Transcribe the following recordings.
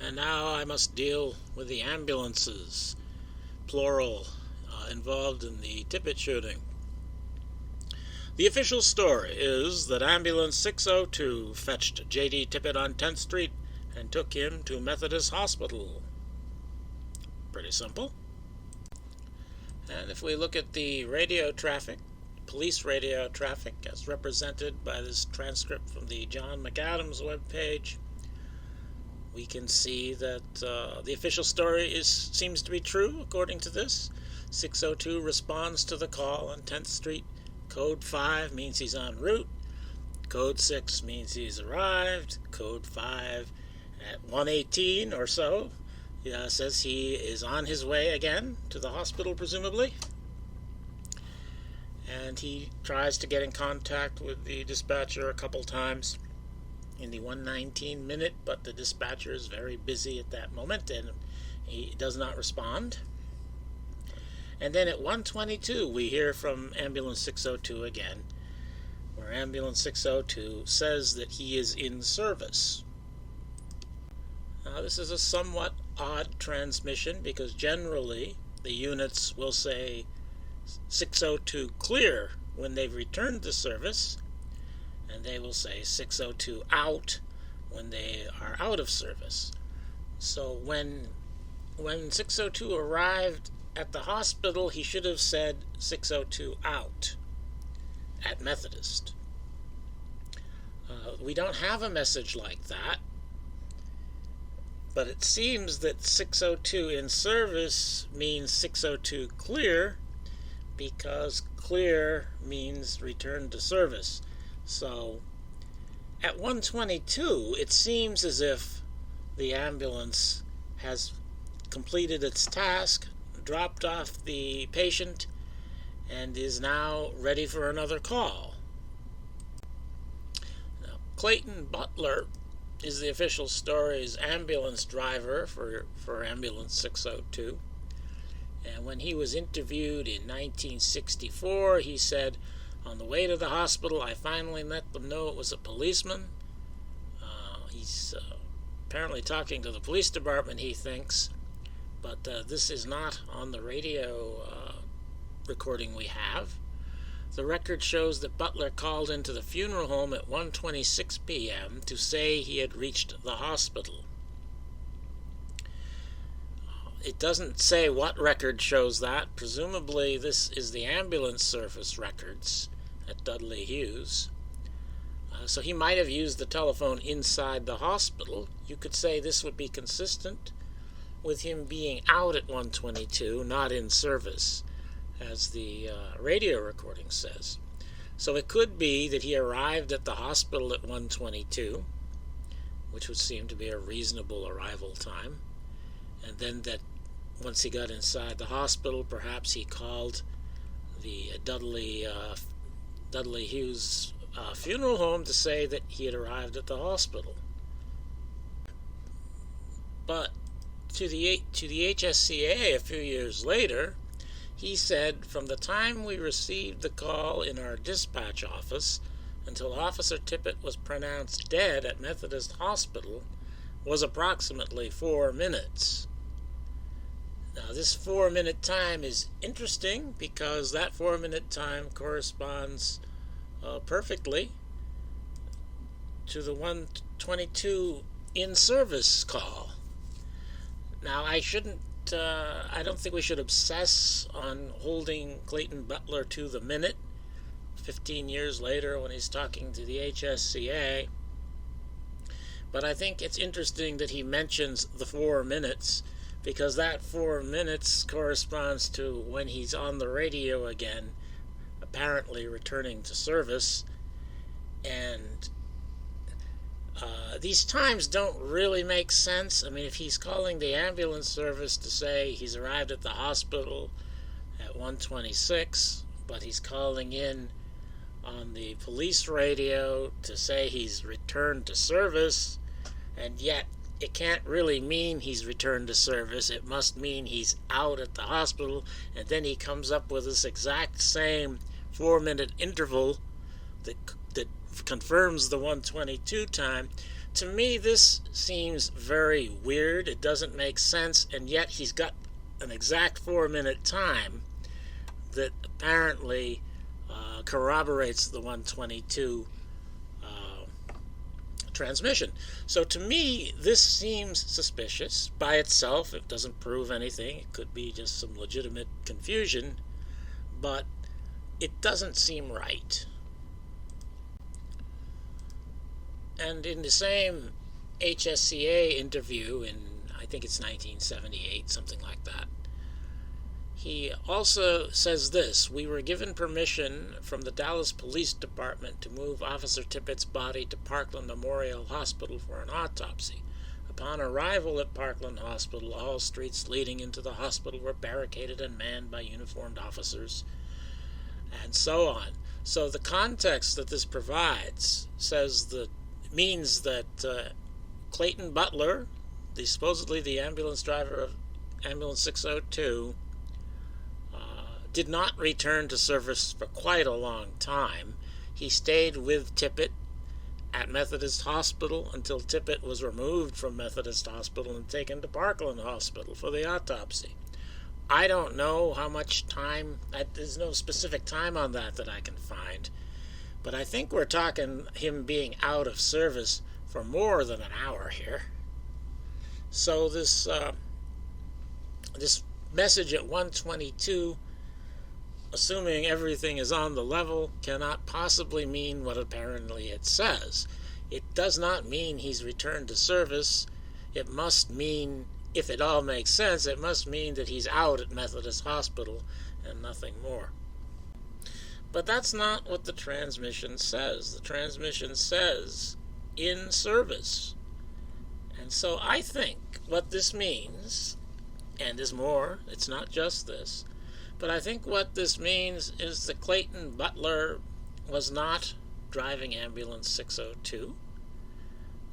And now I must deal with the ambulances, plural, involved in the Tippit shooting. The official story is that Ambulance 602 fetched J.D. Tippit on 10th Street and took him to Methodist Hospital. Pretty simple. And if we look at the radio traffic, police radio traffic, as represented by this transcript from the John McAdams webpage, we can see that the official story seems to be true, according to this. 602 responds to the call on 10th Street. Code 5 means he's en route. Code 6 means he's arrived. Code 5 at 1:18 or so says he is on his way again to the hospital, presumably. And he tries to get in contact with the dispatcher a couple times in the 1:19 minute, but the dispatcher is very busy at that moment and he does not respond. And then at 1:22 we hear from Ambulance 602 again, where Ambulance 602 says that he is in service. Now this is a somewhat odd transmission because generally the units will say 602 clear when they've returned to service, and they will say 602 out when they are out of service. So when 602 arrived at the hospital, he should have said 602 out at Methodist. We don't have a message like that, but it seems that 602 in service means 602 clear, because clear means return to service. So at 1:22, it seems as if the ambulance has completed its task, dropped off the patient, and is now ready for another call. Now, Clayton Butler is the official story's ambulance driver for Ambulance 602. And when he was interviewed in 1964, he said, "On the way to the hospital, I finally let them know it was a policeman." He's apparently talking to the police department, he thinks, but this is not on the radio recording we have. The record shows that Butler called into the funeral home at 1:26 p.m. to say he had reached the hospital. It doesn't say what record shows that. Presumably this is the ambulance service records at Dudley Hughes. So he might have used the telephone inside the hospital. You could say this would be consistent with him being out at 1:22, not in service, as the radio recording says. So it could be that he arrived at the hospital at 1:22, which would seem to be a reasonable arrival time, and then that once he got inside the hospital, perhaps he called the Dudley Hughes funeral home to say that he had arrived at the hospital. But to the HSCA a few years later, he said, "From the time we received the call in our dispatch office until Officer Tippit was pronounced dead at Methodist Hospital was approximately 4 minutes." Now, this 4-minute time is interesting because that 4-minute time corresponds perfectly to the 1:22 in-service call. Now, I don't think we should obsess on holding Clayton Butler to the minute 15 years later when he's talking to the HSCA. But I think it's interesting that he mentions the 4 minutes, because that 4 minutes corresponds to when he's on the radio again, apparently returning to service. And these times don't really make sense. I mean, if he's calling the ambulance service to say he's arrived at the hospital at 1:26, but he's calling in on the police radio to say he's returned to service, and yet it can't really mean he's returned to service. It must mean he's out at the hospital, and then he comes up with this exact same 4-minute interval that confirms the 1:22 time. To me, this seems very weird. It doesn't make sense, and yet he's got an exact 4-minute time that apparently corroborates the 122 transmission. So to me, this seems suspicious. By itself, it doesn't prove anything. It could be just some legitimate confusion, but it doesn't seem right. And in the same HSCA interview in, I think it's 1978, something like that, he also says this: "We were given permission from the Dallas Police Department to move Officer Tippit's body to Parkland Memorial Hospital for an autopsy. Upon arrival at Parkland Hospital, all streets leading into the hospital were barricaded and manned by uniformed officers," and so on. So the context that this provides means that Clayton Butler, supposedly the ambulance driver of Ambulance 602, did not return to service for quite a long time. He stayed with Tippit at Methodist Hospital until Tippit was removed from Methodist Hospital and taken to Parkland Hospital for the autopsy. I don't know how much time, there's no specific time on that I can find, but I think we're talking him being out of service for more than an hour here. So this message at 122, assuming everything is on the level, cannot possibly mean what apparently it says. It does not mean he's returned to service. It must mean, if it all makes sense, it must mean that he's out at Methodist Hospital and nothing more. But that's not what the transmission says. The transmission says in service. And so I think what this means, and is more, it's not just this, but I think what this means is that Clayton Butler was not driving Ambulance 602,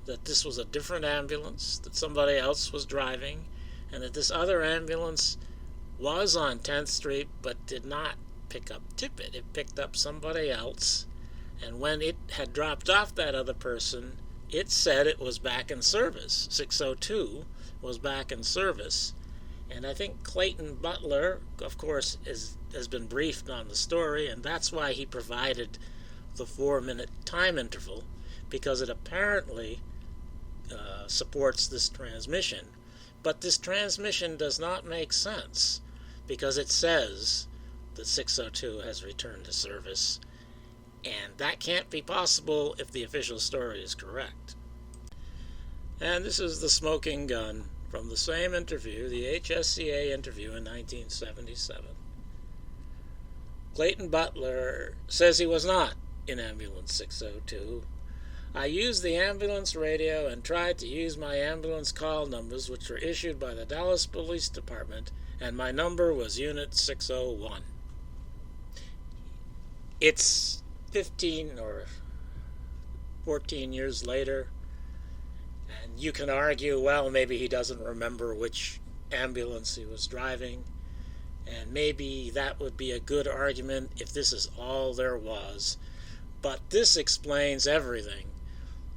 that this was a different ambulance that somebody else was driving, and that this other ambulance was on 10th Street but did not pick up Tippit. It picked up somebody else, and when it had dropped off that other person, it said it was back in service. 602 was back in service. And I think Clayton Butler, of course, has been briefed on the story, and that's why he provided the 4-minute time interval, because it apparently supports this transmission. But this transmission does not make sense, because it says that 602 has returned to service, and that can't be possible if the official story is correct. And this is the smoking gun from the same interview, the HSCA interview in 1977. Clayton Butler says he was not in Ambulance 602. "I used the ambulance radio and tried to use my ambulance call numbers, which were issued by the Dallas Police Department, and my number was Unit 601. It's 15 or 14 years later, and you can argue, well, maybe he doesn't remember which ambulance he was driving, and maybe that would be a good argument if this is all there was. But this explains everything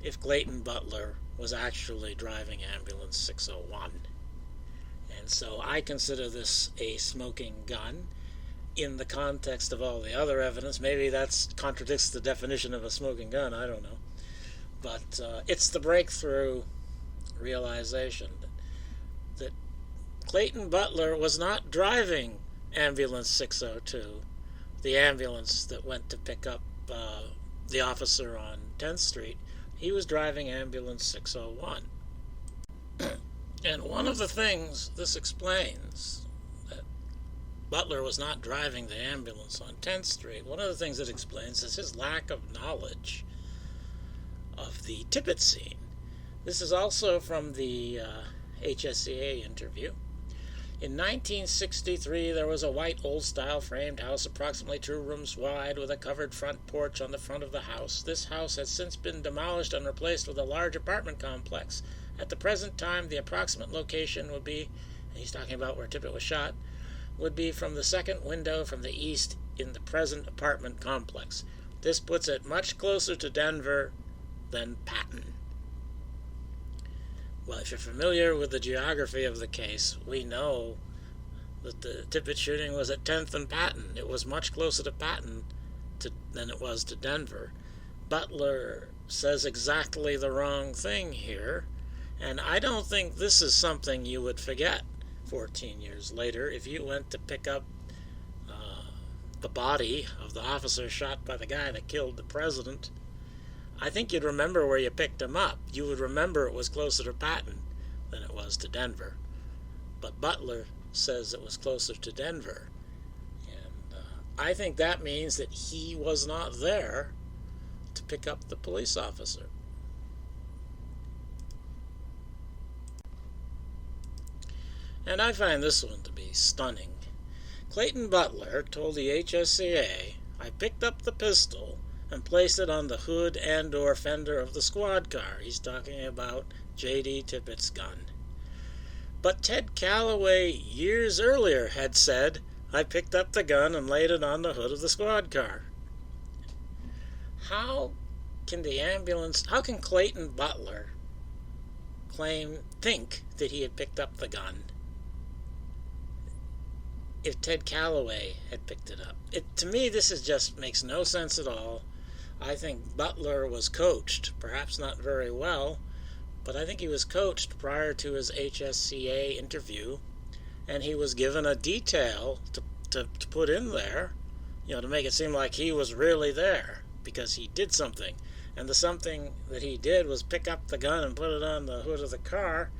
if Clayton Butler was actually driving Ambulance 601. And so I consider this a smoking gun in the context of all the other evidence. Maybe that contradicts the definition of a smoking gun, I don't know. But it's the breakthrough realization that Clayton Butler was not driving Ambulance 602, the ambulance that went to pick up the officer on 10th Street. He was driving Ambulance 601. And one of the things this explains, that Butler was not driving the ambulance on 10th Street, one of the things it explains is his lack of knowledge of the Tippit scene. This is also from the HSCA interview. In 1963, there was a white old-style framed house approximately 2 rooms wide with a covered front porch on the front of the house. This house has since been demolished and replaced with a large apartment complex. At the present time, the approximate location would be, and he's talking about where Tippit was shot, would be from the second window from the east in the present apartment complex. This puts it much closer to Denver than Patton. Well, if you're familiar with the geography of the case, we know that the Tippit shooting was at 10th and Patton. It was much closer to Patton than it was to Denver. Butler says exactly the wrong thing here, and I don't think this is something you would forget 14 years later if you went to pick up the body of the officer shot by the guy that killed the president. I think you'd remember where you picked him up. You would remember it was closer to Patton than it was to Denver. But Butler says it was closer to Denver. And I think that means that he was not there to pick up the police officer. And I find this one to be stunning. Clayton Butler told the HSCA, "I picked up the pistol and placed it on the hood and/or fender of the squad car." He's talking about J.D. Tippit's gun. But Ted Calloway years earlier had said, "I picked up the gun and laid it on the hood of the squad car." How can Clayton Butler think that he had picked up the gun if Ted Calloway had picked it up? To me, this just makes no sense at all. I think Butler was coached, perhaps not very well, but I think he was coached prior to his HSCA interview, and he was given a detail to put in there, to make it seem like he was really there because he did something. And the something that he did was pick up the gun and put it on the hood of the car.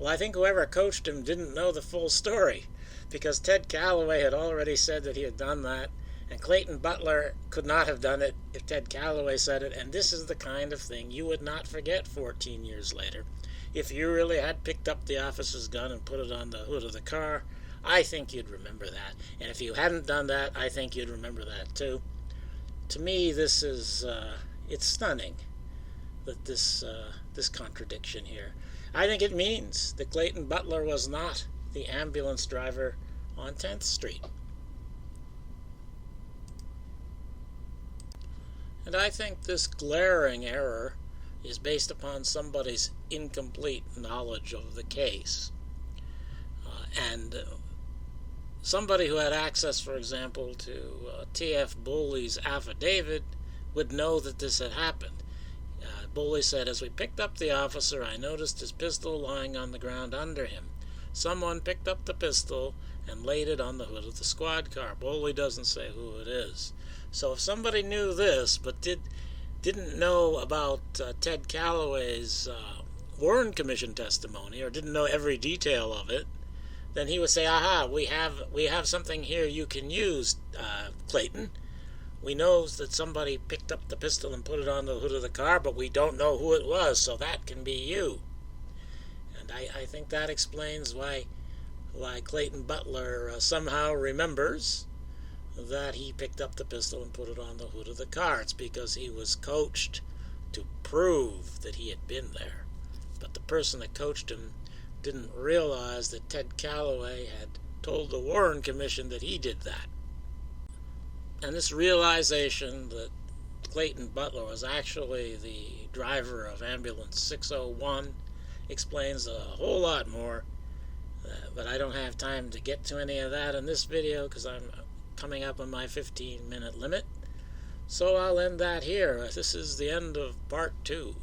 Well, I think whoever coached him didn't know the full story, because Ted Calloway had already said that he had done that, and Clayton Butler could not have done it if Ted Calloway said it, and this is the kind of thing you would not forget 14 years later. If you really had picked up the officer's gun and put it on the hood of the car, I think you'd remember that. And if you hadn't done that, I think you'd remember that too. To me, this is, it's stunning that this contradiction here. I think it means that Clayton Butler was not the ambulance driver on 10th Street. And I think this glaring error is based upon somebody's incomplete knowledge of the case. And somebody who had access, for example, to T.F. Boley's affidavit would know that this had happened. Boley said, "As we picked up the officer, I noticed his pistol lying on the ground under him. Someone picked up the pistol and laid it on the hood of the squad car." Boley doesn't say who it is. So if somebody knew this but didn't know about Ted Calloway's Warren Commission testimony, or didn't know every detail of it, then he would say, "Aha, we have something here you can use, Clayton. We know that somebody picked up the pistol and put it on the hood of the car, but we don't know who it was, so that can be you." And I think that explains why Clayton Butler somehow remembers that he picked up the pistol and put it on the hood of the car. It's because he was coached to prove that he had been there. But the person that coached him didn't realize that Ted Calloway had told the Warren Commission that he did that. And this realization that Clayton Butler was actually the driver of Ambulance 601 explains a whole lot more. But I don't have time to get to any of that in this video because I'm coming up on my 15-minute limit. So I'll end that here. This is the end of part 2.